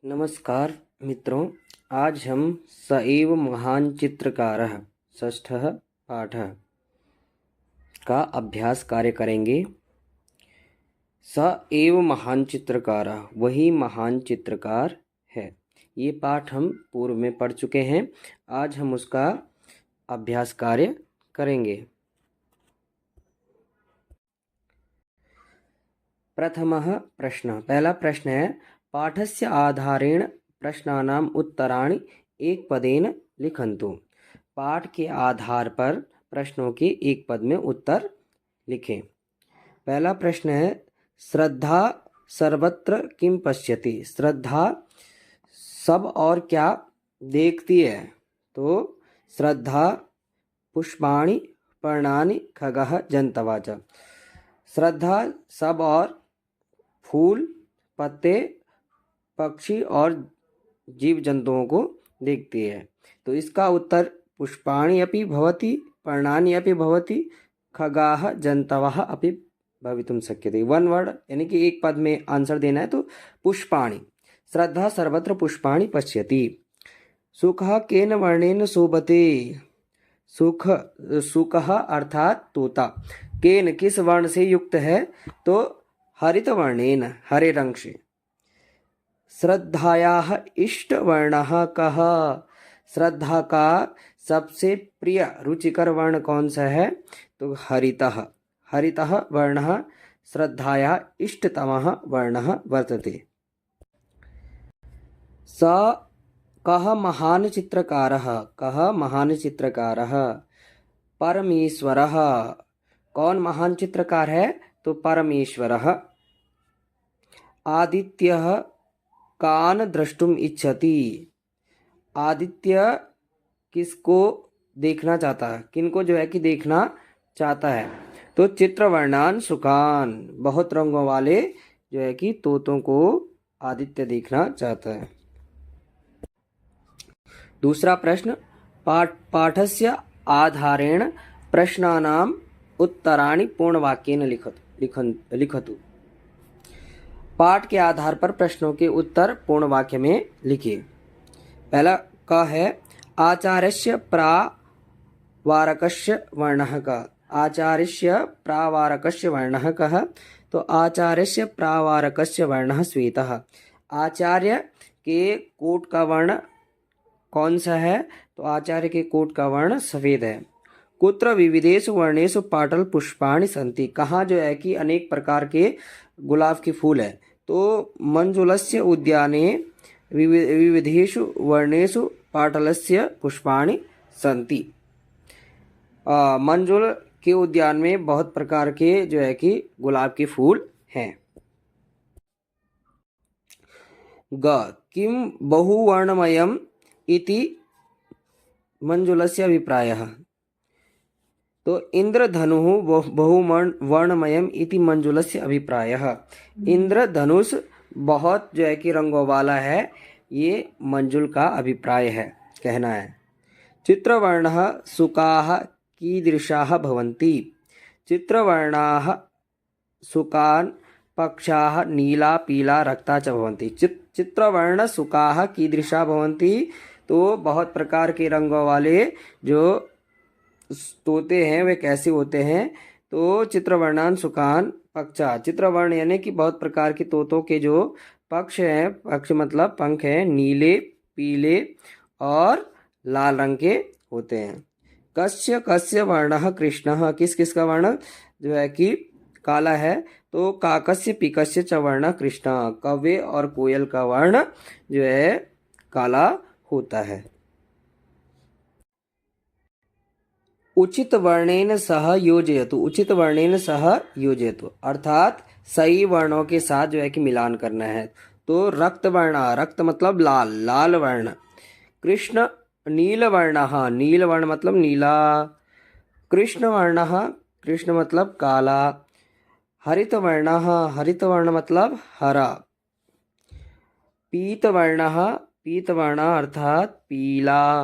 नमस्कार मित्रों, आज हम स एव महान चित्रकारः षष्ठः पाठः का अभ्यास कार्य करेंगे। स एव महान चित्रकारः, वही महान चित्रकार है। ये पाठ हम पूर्व में पढ़ चुके हैं। आज हम उसका अभ्यास कार्य करेंगे। प्रथमः प्रश्नः, पहला प्रश्न है, पाठस्य आधारेण प्रश्नानाम् उत्तराणि एकपदेन लिखन्तु। पाठ के आधार पर प्रश्नों के एक पद में उत्तर लिखें। पहला प्रश्न है, श्रद्धा सर्वत्र किं पश्यति। श्रद्धा सब और क्या देखती है। तो श्रद्धा पुष्पाणि पर्णानि खगः जन्तवः च। श्रद्धा सब और फूल, पत्ते, पक्षी और जीव जंतुओं को देखती है। तो इसका उत्तर पुष्पाणि अपि भवति, पर्णानि अपि भवति, खगाः जन्तवः अपि भवितुं शक्यते। वन वर्ड यानी कि एक पद में आंसर देना है। तो पुष्पाणि, श्रद्धा सर्वत्र पुष्पाणि पश्यति। सुखः केन वर्णेन शोभते। सुखः अर्थात तोता केन किस वर्ण से युक्त है। तो हरित वर्णेन, हरे रंग से। श्रद्धायाः इष्ट वर्णः कः। श्रद्धा का सबसे प्रिय रुचिकर वर्ण कौन सा है। तो हरितः, हरितः वर्णः श्रद्धायाः इष्टतमः वर्णः वर्तते। स कः महान चित्रकारः। कः महान चित्रकारः। परमेश्वरः, कौन महान चित्रकार है। तो परमेश्वरः। आदित्यः कान द्रष्टुम इच्छति। आदित्य किसको देखना चाहता है, किनको जो है कि देखना चाहता है। तो चित्रवर्णान सुखान, बहुत रंगों वाले जो है कि तोतों को आदित्य देखना चाहता है। दूसरा प्रश्न, पाठस्य आधारेण प्रश्नानाम उत्तराणि पूर्णवाक्येन लिखतु। पाठ के आधार पर प्रश्नों के उत्तर पूर्ण वाक्य में लिखिए। पहला क है, आचार्यस्य प्रावारकस्य वर्णः कः। आचार्यस्य प्रावारकस्य वर्णः कः। तो आचार्यस्य प्रावारकस्य वर्णः श्वेतः। आचार्य के कोट का वर्ण कौन सा है। तो आचार्य के कोट का वर्ण सफेद है। कुत्र विविधेषु वर्णेषु पाटल पुष्पाणि सन्ति। कहाँ जो है कि अनेक प्रकार के गुलाब के फूल है। तो मंजुलस्य उद्याने विविधेषु वर्णेषु पाटलस्य पुष्पाणि सन्ति। मंजुल के उद्यान में बहुत प्रकार के जो है कि गुलाब के फूल हैं। ग किम बहुवर्णमयम् इति मंजुलस्य अभिप्रायः। तो इंद्रधनुः बहुवर्णमयम् इति मंजुलस्य अभिप्रायः। इंद्रधनुष बहुत जो है कि रंगों वाला है, ये मंजुल का अभिप्राय है, कहना है। चित्रवर्णः शुकाः कीदृशाः भवन्ति। चित्रवर्णाः शुकान् पक्षाः नीला पीला रक्ता च भवन्ति। चित्रवर्ण शुकाः कीदृशाः भवन्ति। तो बहुत प्रकार के रंगों वाले जो तोते हैं वे कैसे होते हैं। तो चित्रवर्णान शुकान पक्षा। चित्रवर्ण यानी कि बहुत प्रकार के तोतों के जो पक्ष हैं, पक्ष मतलब पंख हैं, नीले पीले और लाल रंग के होते हैं। कस्य कस्य वर्णः कृष्णः। किस किस का वर्ण जो है कि काला है। तो काकस्य पीकस्य च वर्णः कृष्णः। कौवे और कोयल का वर्ण जो है काला होता है। उचित वर्णेन सह योजयतु। उचित वर्णेन सह योजयतु अर्थात सही वर्णों के साथ जो है कि मिलान करना है। तो रक्त वर्ण, रक्त मतलब लाल, लाल वर्ण। कृष्ण नील वर्णः, नील वर्ण मतलब नीला। कृष्ण वर्णः, कृष्ण मतलब काला। हरित वर्णः, हरित वर्ण मतलब हरा। पीत वर्णः, पीत वर्ण अर्थात पीला।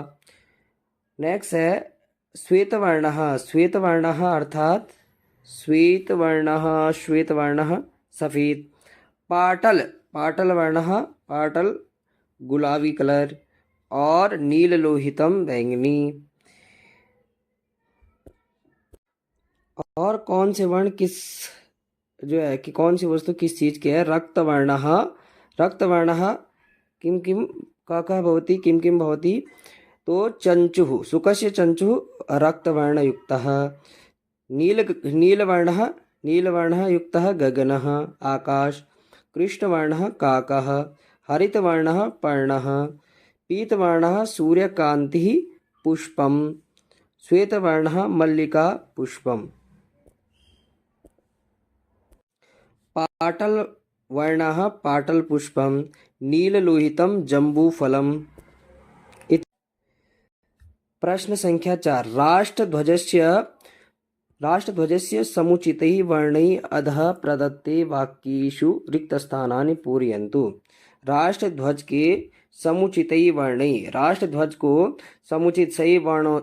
नेक्स्ट है श्वेत वर्णः, श्वेत वर्णः अर्थात श्वेत वर्णः, श्वेत वर्णः सफेद। पाटल, पाटल वर्णः, पाटल गुलाबी कलर, और नील लोहितम बैंगनी। और कौन से वर्ण किस जो है कि कौन सी वस्तु किस चीज की है? रक्तवर्णः, रक्तवर्णः किम किम काकः भवति, किम किम भवति? तो चंचुः, शुकस्य चंचुः रक्तवर्णयुक्तः। नीलवर्णः, नीलवर्णः युक्तः गगनः, आकाश। कृष्णवर्णः काकः। हरितवर्णः पर्णः। पीतवर्णः सूर्यकान्तिः पुष्पम। श्वेतवर्णः मल्लिका पुष्पम। पाटल वर्णः पाटल पुष्पम। नीललोहितम जम्बूफलम। प्रश्न संख्या 4। राष्ट्रध्वजस्य समुचितैः वर्णैः अधः प्रदत्ते वाक्येषु रिक्तस्थानानि पूरयन्तु। राष्ट्रध्वज के समुचितैः वर्णैः, राष्ट्रध्वज को समुचित सही वर्णों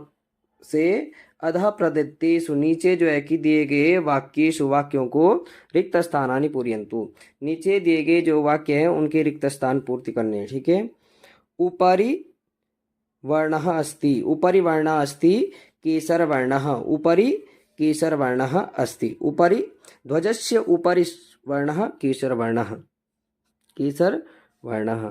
से अधः प्रदत्तेषु, नीचे जो है कि दिए गए वाक्येषु, वाक्यों को रिक्त स्थानानि पूरयन्तु, नीचे दिए गए जो वाक्य हैं उनके रिक्त स्थान पूर्ति करने हैं। ठीक है। उपरि वर्णः अस्ति, उपरि वर्णः अस्ति केसरवर्णः, उपरि केसरवर्णः अस्ति। उपरि ध्वजस्य उपरि वर्णः केसरवर्णः, केसरवर्णः।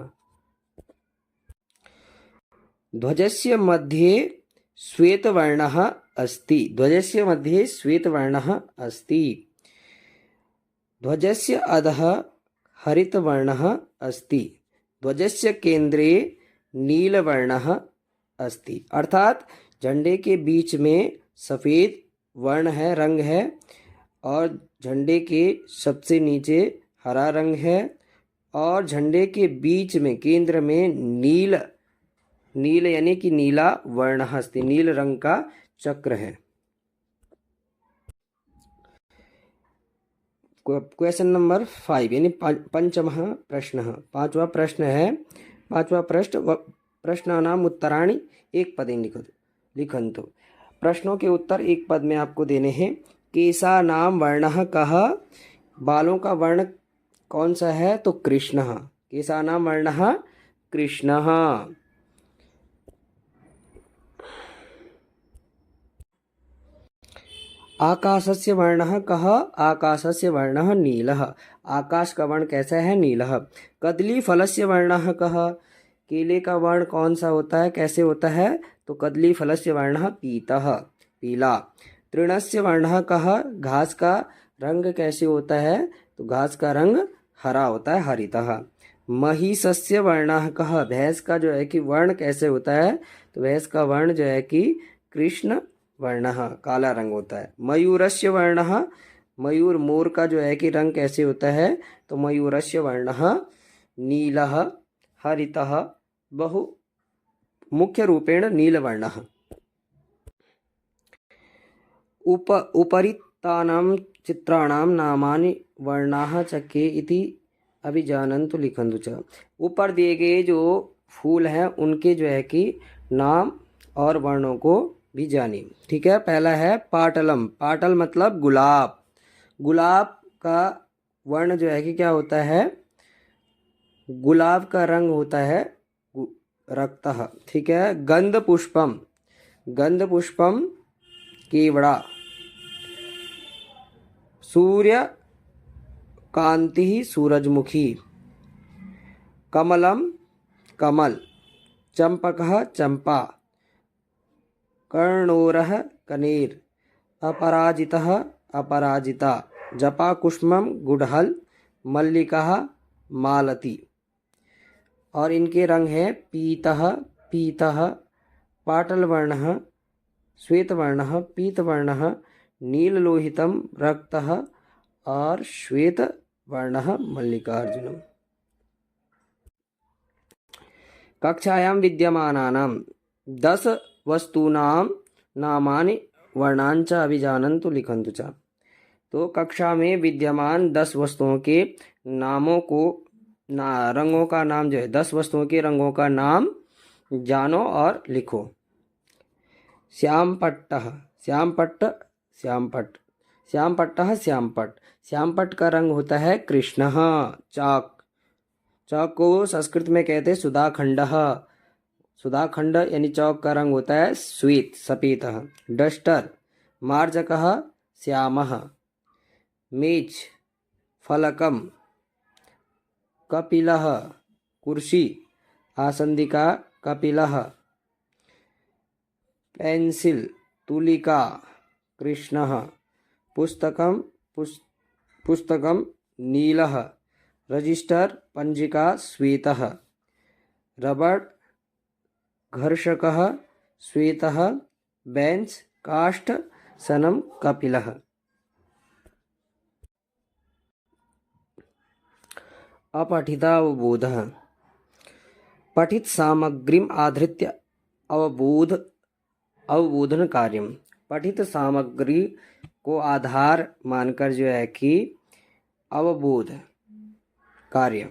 ध्वजस्य मध्ये श्वेतवर्णः अस्ति, ध्वजस्य मध्ये श्वेतवर्णः अस्ति। ध्वजस्य अधः हरितवर्णः अस्ति। ध्वजस्य केंद्रे नीलवर्णः अस्ति। अर्थात झंडे के बीच में सफेद वर्ण है, रंग है, और झंडे के सबसे नीचे हरा रंग है, और झंडे के बीच में केंद्र में नील, नील यानी कि नीला वर्ण अस्ति, नील रंग का चक्र है। क्वेश्चन नंबर 5 यानी पंचमः प्रश्नः, पांचवा प्रश्न है। पांचवा प्रश्नानाम् उत्तराणि एक पदे लिखन्तु। प्रश्नों के उत्तर एक पद में आपको देने हैं। केशानां वर्णः कः, बालों का वर्ण कौन सा है? तो कृष्णः। केशानां वर्णः कृष्णः। आकाशस्य वर्णः कः? आकाशस्य वर्णः नीलः। आकाश का वर्ण कैसा है? नीलः। कदलीफलस्य वर्णः कः? केले का वर्ण कौन सा होता है, कैसे होता है? तो कदलीफलस्य वर्णः पीतः, पीला। तृणस्य वर्णः कः? घास का रंग कैसे होता है? तो घास का रंग हरा होता है, हरितः। महिषस्य वर्णः कः? भैंस का जो है कि वर्ण कैसे होता है? तो भैंस का वर्ण जो है कि कृष्ण वर्णः, काला रंग होता है। मयूरस्य वर्णः, मयूर मोर का जो है कि रंग कैसे होता है? तो मयूरस्य वर्णः नीलः हरितः, बहु मुख्य रूपेण नीलवर्णः। उपरितानां चित्राणां नामानि वर्णाः च के इति अभिजानन्तु लिखन्तु च। ऊपर दिए गए जो फूल हैं उनके जो है कि नाम और वर्णों को भी जानिए। ठीक है। पहला है पाटलम, पाटल मतलब गुलाब। गुलाब का वर्ण जो है कि क्या होता है? गुलाब का रंग होता है रक्तः। ठीक है। गंध पुष्पम, गंध पुष्पम केवड़ा। सूर्य कांति सूरजमुखी। कमलम कमल। चंपकः चंपा। कर्णोरः कनेर। अपराजितः अपराजिता। जपाकुष्मम गुड़हल। मल्लिका मालती। और इनके रंग है पीतः पीतः, पाटलवर्णः श्वेतवर्णः, पीतवर्णः नीललोहितम रक्तः, और श्वेतवर्णः मल्लिकार्जुनम्। कक्षायां विद्यमानानां 10 वस्तूनां नामानि वर्णांच अभिजानन्तु लिखन्तु च। तो कक्षा में विद्यमान 10 वस्तुओं के नामों को, रंगों का नाम जो है, 10 वस्तुओं के रंगों का नाम जानो और लिखो। श्यामपट्टः श्यामपट्ट श्यामपट्ट। श्यामपट्टः श्यामपट्ट। श्यामपट्ट का रंग होता है कृष्णः, चाक। चौक को संस्कृत में कहते हैं सुधाखंडः। सुधाखंड यानी चौक का रंग होता है श्वेत सफेद। डस्टर मार्जकः श्यामः। मेज फलकम। कपिलः कुर्सी आसंदिका कपिलः। पेंसिल तुलिका कृष्णः। पुस्तकम पुस्तकम नीलः। रजिस्टर पंजिका श्वेतः। रबड़ घर्षकः श्वेतः। बेंच काष्ठ सनम कपिलः। अपठितावबोधः पठित सामग्रीम आधृत्य अवबोधन कार्यम। पठित सामग्री को आधार मानकर जो है कि अवबोध कार्य।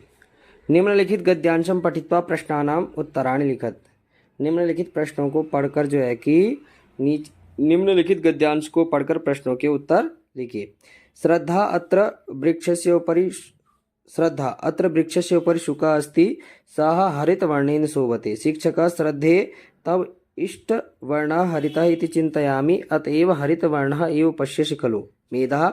निम्नलिखित गद्यांशम पठित्वा प्रश्नानाम उत्तराणि लिखत। निम्नलिखित प्रश्नों को पढ़कर जो है कि निम्नलिखित गद्यांश को पढ़कर प्रश्नों के उत्तर लिखिए। श्रद्धा अत्र वृक्षस्य उपरि शुकः अस्ति सः हरितवर्णेन शोभते। शिक्षकः श्रद्धे तव इष्टवर्णः हरितः इति चिन्तयामि अतएव हरितवर्णः एव पश्यसि खलु। मेधः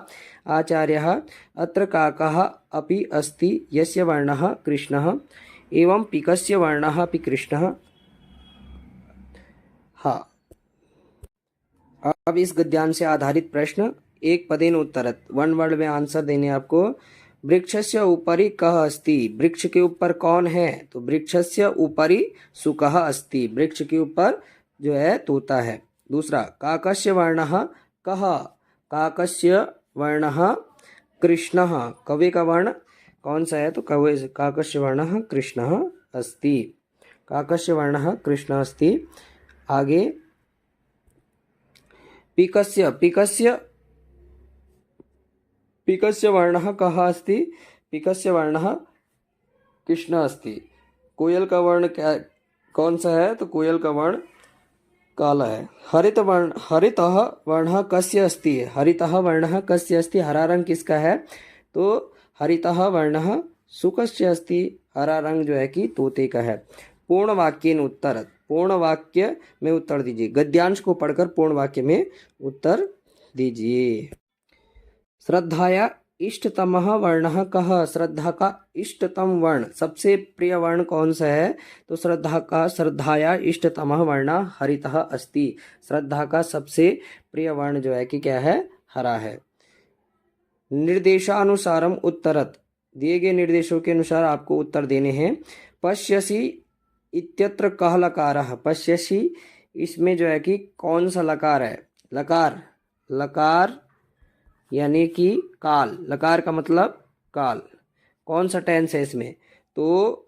आचार्यः अत्र काकः अपि अस्ति यस्य वर्णः कृष्णः एवं पीकस्य वर्णः अपि कृष्णः। हाँ, अब इस गद्यांश से आधारित प्रश्न एक पदेन उत्तरत, वन वर्ड में आंसर देने आपको। वृक्षस्य उपरि कः अस्ति, वृक्ष के ऊपर कौन है, तो वृक्षस्य उपरि शुकः अस्ति, वृक्ष के ऊपर जो है तोता है। दूसरा, काकस्य वर्णः कः, काकस्य वर्णः कृष्णः, कौवे का वर्ण कौन सा है, तो कौवे काकस्य वर्णः कृष्णः अस्ति, काकस्य वर्णः कृष्णः अस्ति। आगे पीकस्य वर्णः कः अस्ति, पीकस्य वर्णः कृष्णः अस्ति। कोयल का वर्ण क्या कौन सा है, तो कोयल का वर्ण काला है। हरितः वर्णः कस्य अस्ति, हरितः वर्णः कस्य अस्ति, हरा रंग किसका है, तो हरितः वर्णः शुकस्य अस्ति, हरा रंग जो है कि तोते का है। पूर्ण वाक्येन उत्तरत, पूर्ण वाक्य में उत्तर दीजिए। गद्यांश को पढ़कर पूर्ण वाक्य में उत्तर दीजिए। श्रद्धाया इष्टतमः वर्णः कः, श्रद्धा का इष्टतम वर्ण, सबसे प्रिय वर्ण कौन सा है, तो श्रद्धाया इष्टतमः वर्णः हरितः अस्ति, श्रद्धा का सबसे प्रिय वर्ण जो है कि क्या है, हरा है। निर्देशानुसारम उत्तरत, दिए गए निर्देशों के अनुसार आपको उत्तर देने हैं। पश्यसि इत्यत्र कः लकारः, पश्यसि इसमें जो है कि कौन सा लकार है, लकार यानी कि काल, लकार का मतलब काल, कौन सा टेंस है इसमें, तो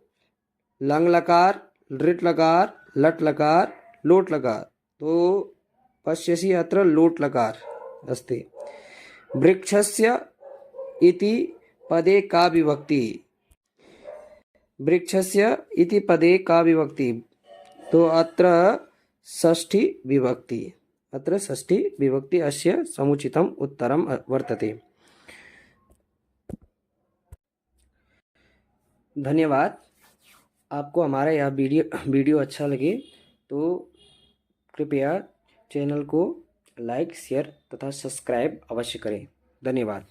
लंग लकार, लृट लकार, लट लकार, लोट लकार, तो पश्यसि अत्र लोट लकार अस्ति। वृक्षस्य इति पदे का विभक्ति, वृक्षस्य इति पदे का विभक्ति, तो अत्र षष्ठी विभक्ति, अत्र षष्ठी विभक्ति अस्य समुचितम उत्तरम वर्तते। धन्यवाद। आपको हमारा यह वीडियो अच्छा लगे तो कृपया चैनल को लाइक, शेयर तथा सब्सक्राइब अवश्य करें। धन्यवाद।